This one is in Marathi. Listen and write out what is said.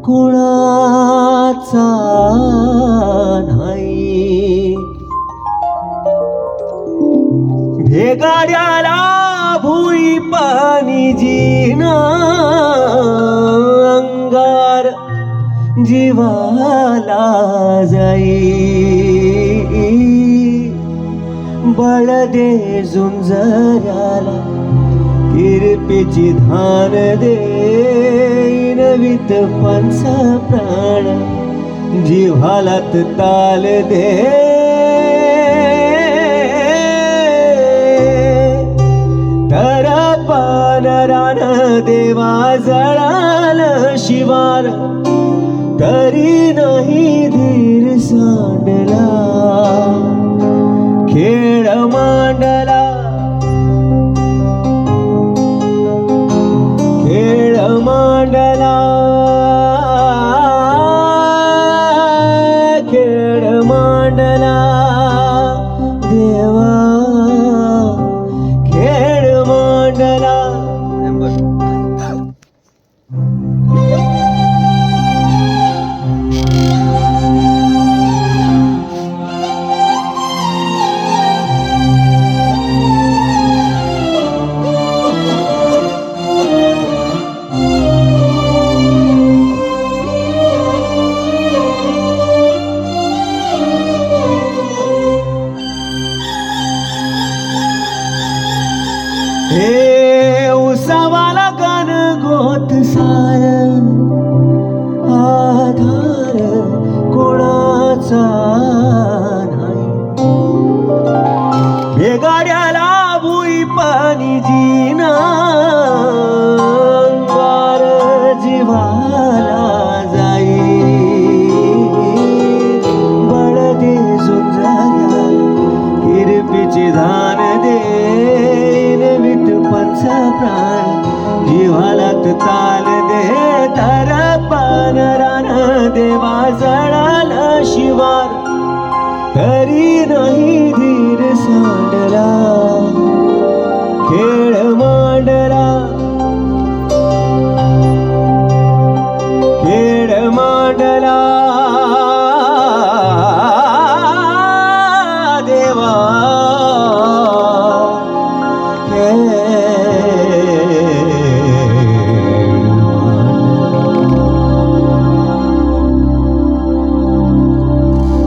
कोणाचा नाही। भेगाड्याला भुई पाणी जीना अंगार जीवाला जाई। बळ दे झुंजऱ्याला किरपेची धान देईन वित पंच प्राण जिव्हालात ताल दे। तर पानरान देवा जळाल शिवार तरी नाही धीर सांडला। खेळ मांडला खेळ मांडला खेळ मांडला देवा खेळ मांडला। हे उसावाला गण गोत सार आधार कोणाचा नाही। भेगाड्याला भुई पाणी जीना अंगार जीवाला जाई। बळ दे झुंजऱ्याला किरपीची धान दे पंच प्राण जिव्हालात ताल दे। तर पानरान देवा जळाल शिवार तरी नाही धीर सांडला। खेळ मांडला खेळ मांडला देवा खेळ